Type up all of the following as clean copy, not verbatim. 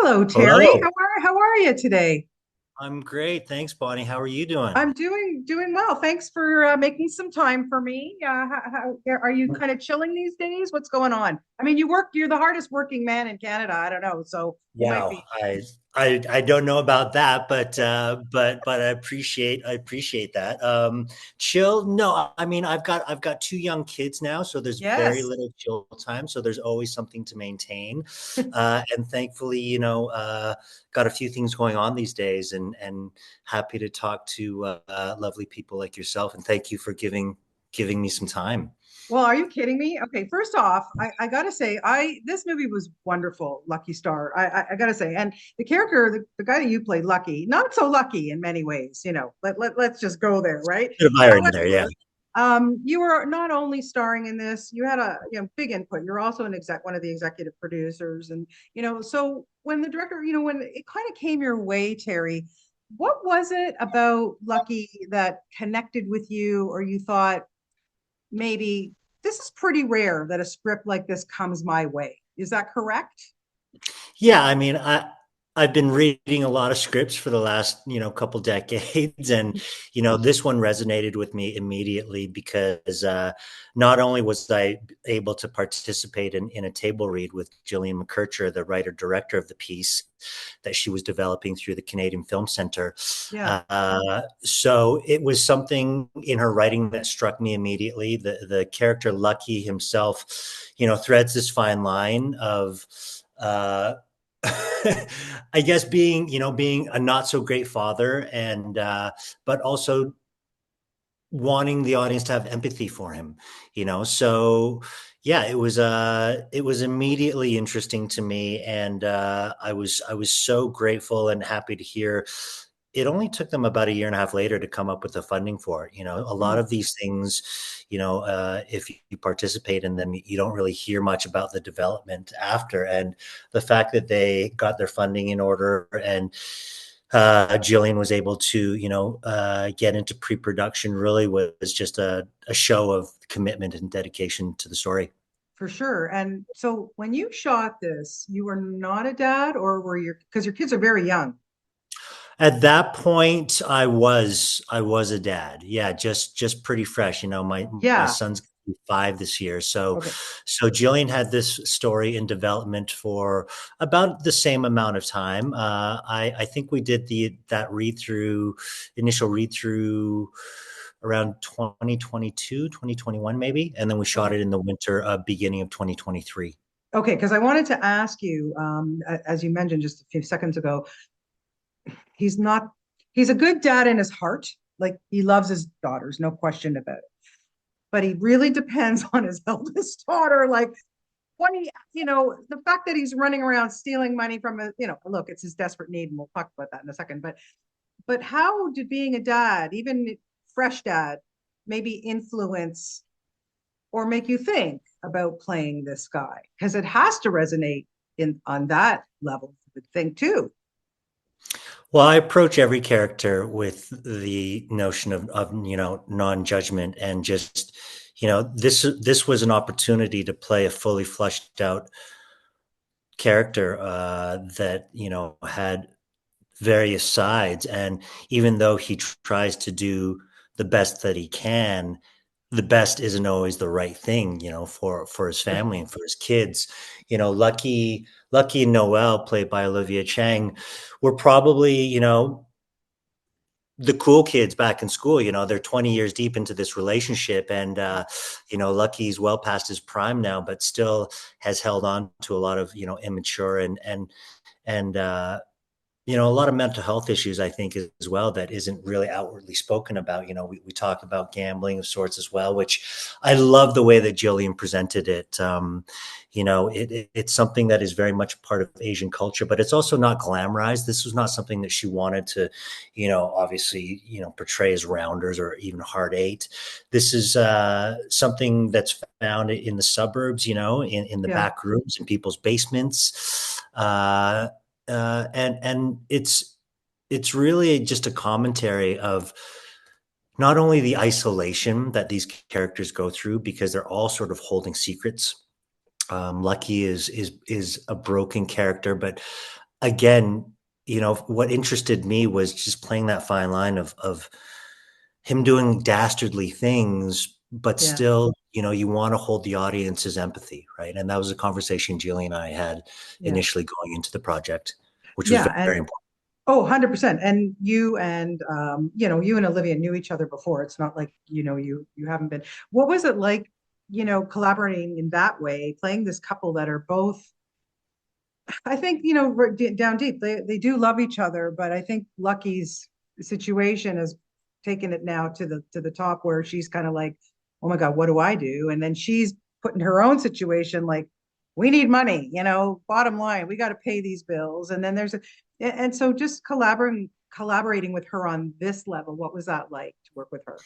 Hello, Terry. Hello. How are you today? I'm great. Thanks, Bonnie. How are you doing? I'm doing well. Thanks for making some time for me. Are you kind of chilling these days? What's going on? I mean, you're the hardest working man in Canada. I don't know, so you might Wow. be. I don't know about that, but I appreciate that. Chill. No, I mean I've got two young kids now, so there's very Yes. little chill time. So there's always something to maintain. And thankfully, got a few things going on these days and happy to talk to lovely people like yourself. And thank you for giving me some time. Well, are you kidding me? Okay, first off, I gotta say, I this movie was wonderful, Lucky Star. I gotta say, and the character, the guy that you played, Lucky, not so lucky in many ways. Let's just go there, right? Bit of irony there, yeah. However, you were not only starring in this, you had a big input. You're also one of the executive producers, and so when the director, when it kind of came your way, Terry, what was it about Lucky that connected with you, or you thought? Maybe this is pretty rare that a script like this comes my way. Is that correct? Yeah, I mean, I've been reading a lot of scripts for the last, couple decades, and this one resonated with me immediately because not only was I able to participate in a table read with Gillian McKercher, the writer director of the piece that she was developing through the Canadian Film Center. Yeah, So it was something in her writing that struck me immediately. The character Lucky himself, threads this fine line of uh, I guess being a not so great father and but also wanting the audience to have empathy for him. So yeah, it was immediately interesting to me, and I was so grateful and happy to hear it only took them about a year and a half later to come up with the funding for it. A lot mm, of these things, if you participate in them, you don't really hear much about the development after. And the fact that they got their funding in order and Jillian was able to, get into pre-production really was just a show of commitment and dedication to the story. for sure. And so when you shot this, you were not a dad, or were because your kids are very young. At that point, I was a dad. Yeah, just pretty fresh. My Yeah. son's gonna be 5 this year. So Okay. so Jillian had this story in development for about the same amount of time. I think we did the that read through initial read through around 2022, 2021 maybe, and then we shot Okay. it in the winter beginning of 2023. Okay. Because I wanted to ask you, as you mentioned just a few seconds ago, he's not, he's a good dad in his heart. Like he loves his daughters, no question about it. But he really depends on his eldest daughter. Like what he, the fact that he's running around stealing money from a, look, it's his desperate need, and we'll talk about that in a second. But how did being a dad, even fresh dad, maybe influence or make you think about playing this guy? Because it has to resonate in on that level, I would think too. Well, I approach every character with the notion of non-judgment and just this was an opportunity to play a fully fleshed out character that had various sides, and even though he tries to do the best that he can, the best isn't always the right thing, for his family and for his kids. Lucky and Noel, played by Olivia Chang, were probably, the cool kids back in school. They're 20 years deep into this relationship, and Lucky's well past his prime now, but still has held on to a lot of immature and a lot of mental health issues, I think, as well, that isn't really outwardly spoken about. We talk about gambling of sorts as well, which I love the way that Jillian presented it. It's something that is very much part of Asian culture, but it's also not glamorized. This was not something that she wanted to, obviously, portray as rounders or even hard eight. This is something that's found in the suburbs, in the Yeah. back rooms, in people's basements. And it's really just a commentary of not only the isolation that these characters go through because they're all sort of holding secrets. Lucky is a broken character, but again, what interested me was just playing that fine line of him doing dastardly things, but Yeah, still, you want to hold the audience's empathy, right? And that was a conversation Jillian and I had yeah, initially going into the project, which was yeah. very And important. oh, 100%. And you and Olivia knew each other before. It's not like, you haven't been. What was it like, collaborating in that way, playing this couple that are both, I think, down deep, they do love each other, but I think Lucky's situation has taken it now to the top where she's kind of like, oh my God, what do I do? And then she's put in her own situation like, we need money, bottom line, we got to pay these bills. And then and so just collaborating with her on this level, what was that like to work with her?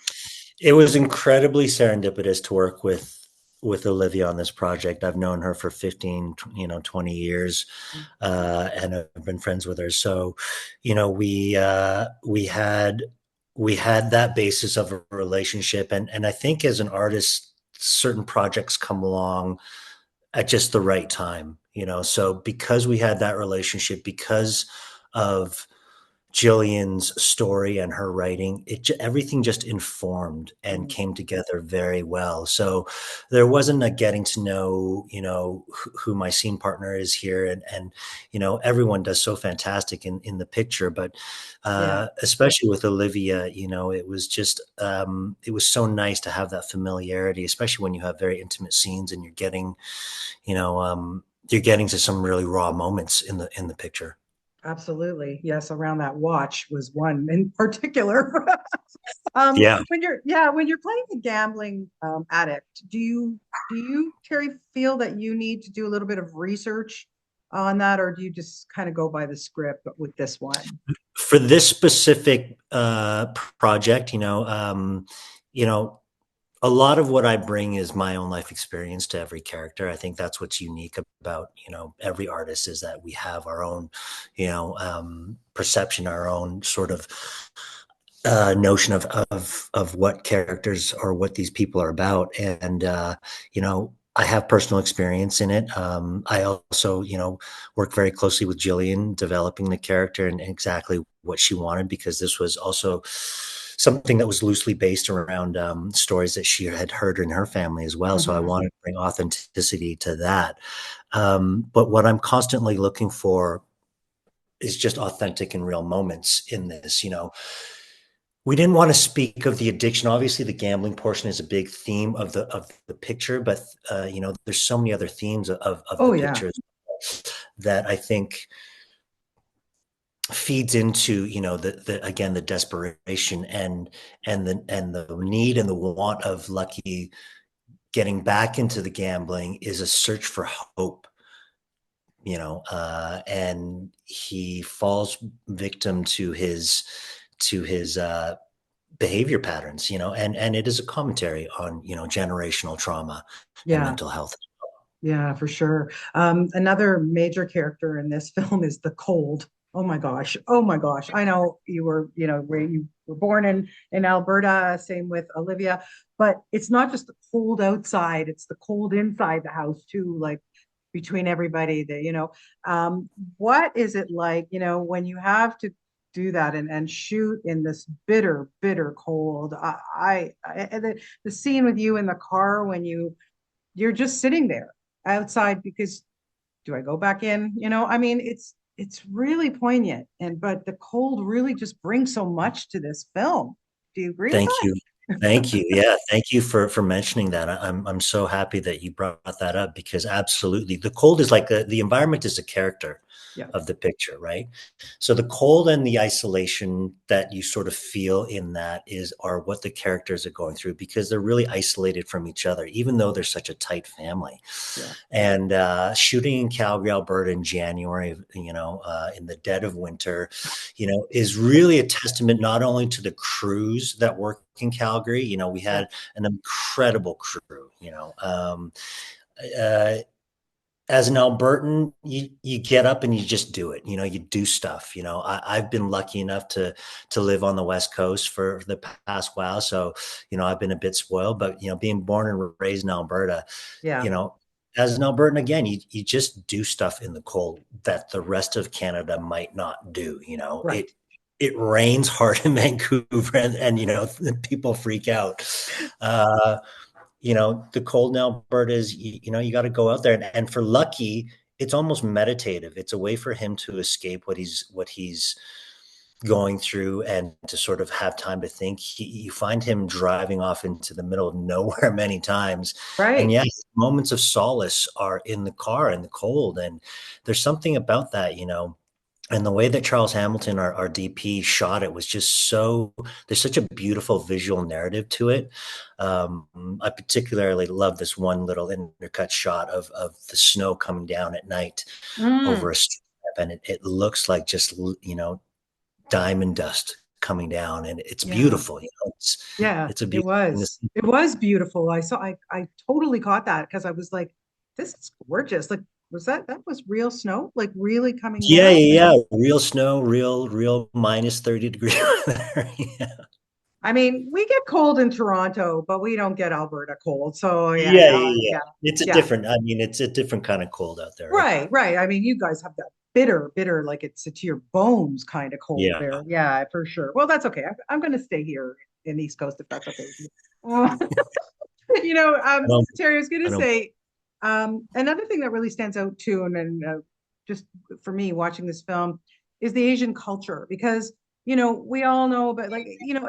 It was incredibly serendipitous to work with Olivia on this project. I've known her for 15, 20 years, and I've been friends with her. So, we had that basis of a relationship, and I think as an artist, certain projects come along at just the right time. So because we had that relationship, because of Jillian's story and her writing, everything just informed and Mm, came together very well. So there wasn't a getting to know, who my scene partner is here, and everyone does so fantastic in the picture, but yeah, especially with Olivia, it was just it was so nice to have that familiarity, especially when you have very intimate scenes and you know you're getting to some really raw moments in the picture. absolutely. Yes, around that watch was one in particular. Yeah. When you're playing the gambling addict, do you, Terry, feel that you need to do a little bit of research on that, or do you just kind of go by the script with this one? For this specific project, a lot of what I bring is my own life experience to every character. I think that's what's unique about every artist, is that we have our own perception, our own sort of notion of what characters or what these people are about, and I have personal experience in it. I also work very closely with Jillian developing the character and exactly what she wanted, because this was also something that was loosely based around stories that she had heard in her family as well. So I Mhm. wanted to bring authenticity to that. But what I'm constantly looking for is just authentic and real moments in this. We didn't want to speak of the addiction. Obviously, the gambling portion is a big theme of the picture, but there's so many other themes of Oh the yeah, picture that I think feeds into the again, the desperation and the need and the want of Lucky getting back into the gambling is a search for hope. And he falls victim to his behavior patterns, and it is a commentary on, generational trauma and yeah. mental health. Yeah, for sure. Another major character in this film is the cold. Oh my gosh. Oh my gosh. I know where you were born in Alberta, same with Olivia, but it's not just the cold outside, it's the cold inside the house too, like between everybody what is it like, when you have to do that and shoot in this bitter, bitter cold. The scene with you in the car when you're just sitting there outside because do I go back in? I mean, it's really poignant but the cold really just brings so much to this film. Do you agree with Thank you. that? Thank you. Yeah, thank you for mentioning that. I'm so happy that you brought that up, because absolutely, the cold is like the environment is a character Yeah, of the picture, right? So the cold and the isolation that you sort of feel in that are what the characters are going through, because they're really isolated from each other, even though they're such a tight family. yeah, And shooting in Calgary, Alberta in January, in the dead of winter, is really a testament not only to the crews that work in Calgary. We yeah, had an incredible crew. Uh, as an Albertan, you get up and you just do it. You do stuff. I've been lucky enough to live on the West Coast for the past while, so I've been a bit spoiled. But being born and raised in Alberta, yeah, you know as an Albertan, again, you just do stuff in the cold that the rest of Canada might not do. Right. It rains hard in Vancouver, and people freak out. Uh, the cold in Alberta is, you got to go out there, and for Lucky, it's almost meditative. It's a way for him to escape what he's going through and to sort of have time to think. You find him driving off into the middle of nowhere many times. And Right. yes, moments of solace are in the car in the cold. And there's something about that, and the way that Charles Hamilton, our DP, shot it was just there's such a beautiful visual narrative to it. I particularly love this one little intercut shot of the snow coming down at night over Mm, a strip, and it looks like just, diamond dust coming down, and it's yeah. beautiful. Yeah, It's a it beautiful thing to was. see. It was beautiful. I totally caught that because I was like, this is gorgeous. Like, that was real snow? Like really coming Yeah, down? yeah, yeah. Real snow, real minus 30 degree weather. Yeah. I mean, we get cold in Toronto, but we don't get Alberta cold. So yeah, Yeah, yeah, yeah, yeah. yeah, It's a yeah. different, I mean, it's a different kind of cold out there, right? Right, right. I mean, you guys have that bitter, bitter, like it's to your bones kind of cold Yeah. there. Yeah, for sure. Well, that's okay. I'm going to stay here in the East Coast if that's okay with you. Uh, I don't, Terry, I was going I to don't, say another thing that really stands out too, and then just for me watching this film is the Asian culture because we all know, but like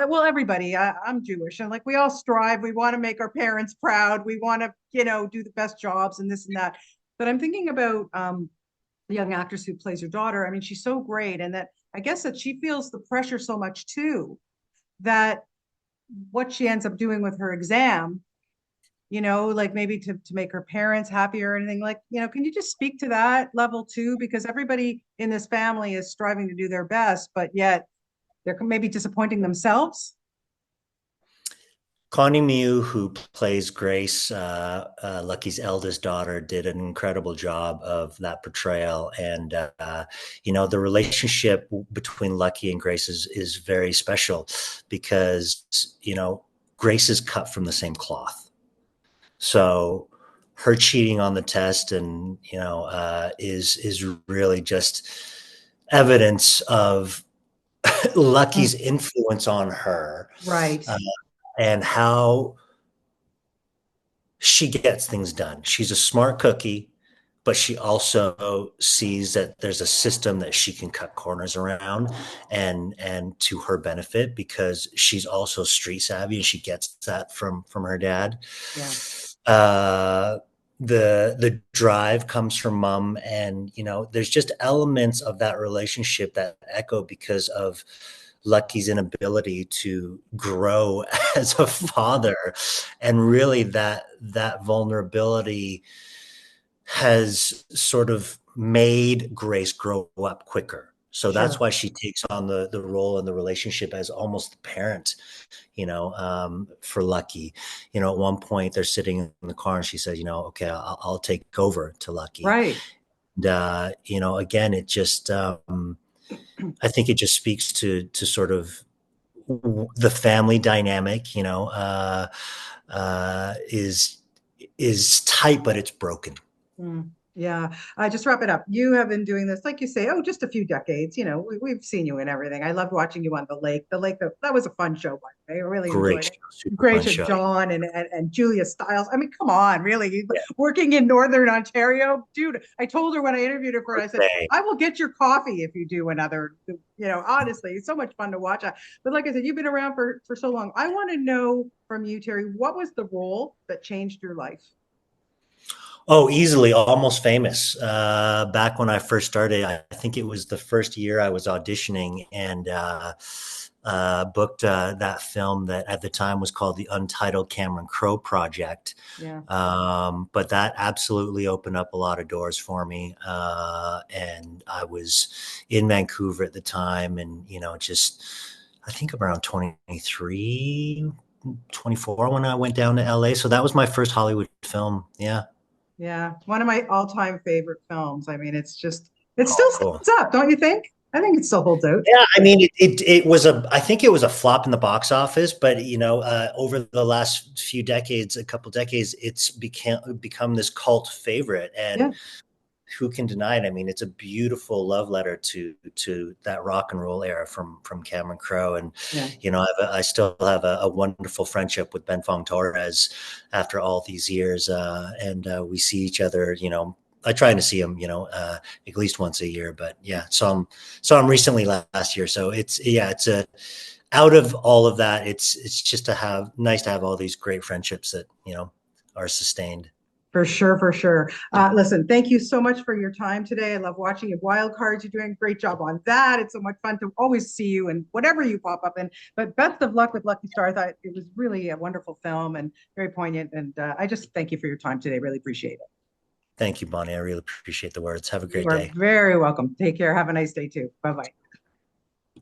well, everybody. I'm Jewish, and like we all strive. We want to make our parents proud. We want to do the best jobs and this and that. But I'm thinking about the young actress who plays her daughter. I mean, she's so great, and that I guess that she feels the pressure so much too that what she ends up doing with her exam, like maybe to make her parents happy or anything, like, can you just speak to that level too? Because everybody in this family is striving to do their best, but yet they're maybe disappointing themselves. Connie Mew, who plays Grace, Lucky's eldest daughter, did an incredible job of that portrayal. And, the relationship between Lucky and Grace is very special because, Grace is cut from the same cloth. So her cheating on the test and, is really just evidence of Lucky's Mm, influence on her, right. uh, and how she gets things done. She's a smart cookie, but she also sees that there's a system that she can cut corners around and to her benefit because she's also street savvy and she gets that from her dad. Yeah. Uh the drive comes from mom, and there's just elements of that relationship that echo because of Lucky's inability to grow as a father, and really that vulnerability has sort of made Grace grow up quicker. So that's Sure. why she takes on the role in the relationship as almost the parent, for Lucky. At one point they're sitting in the car and she says, okay, I'll take over to Lucky. Right. And, again, it just, I think it just speaks to sort of the family dynamic, is tight, but it's broken. Mm, yeah. Just wrap it up. You have been doing this, like you say, oh, just a few decades. We've seen you in everything. I loved watching you on the lake. The lake, that was a fun show, by the way. I really Great enjoyed it. show, super Great fun show, show. John and Julia Stiles. I mean, come on, really. Yeah, Working in Northern Ontario, dude. I told her when I interviewed her for it, I said, birthday. I will get your coffee if you do another. Honestly, it's so much fun to watch. But like I said, you've been around for so long. I want to know from you, Terry, what was the role that changed your life? Oh, easily, almost famous. Back when I first started, I think it was the first year I was auditioning and booked that film that at the time was called the Untitled Cameron Crowe Project. Yeah. But that absolutely opened up a lot of doors for me. And I was in Vancouver at the time, and just I think around 23, 24 when I went down to LA. So that was my first Hollywood film. Yeah. Yeah, one of my all-time favorite films. I mean, it still Oh, cool. stands up, don't you think? I think it still holds out. Yeah, I mean, it was I think it was a flop in the box office, but over the last few decades, a couple decades, it's become this cult favorite, and Yeah, who can deny it? I mean, it's a beautiful love letter to that rock and roll era from Cameron Crowe, and yeah. I still have a wonderful friendship with Ben Fong Torres after all these years, and we see each other. I try to see him, at least once a year. But yeah, saw him recently last year. So it's a out of all of that, it's just nice to have all these great friendships that are sustained. For sure, for sure. Listen, thank you so much for your time today. I love watching you. Wild Cards, you're doing a great job on that. It's so much fun to always see you and whatever you pop up in. But best of luck with Lucky Star. I thought it was really a wonderful film and very poignant. And I just thank you for your time today. Really appreciate it. Thank you, Bonnie. I really appreciate the words. Have a You great are day. very welcome. Take care. Have a nice day too. Bye bye.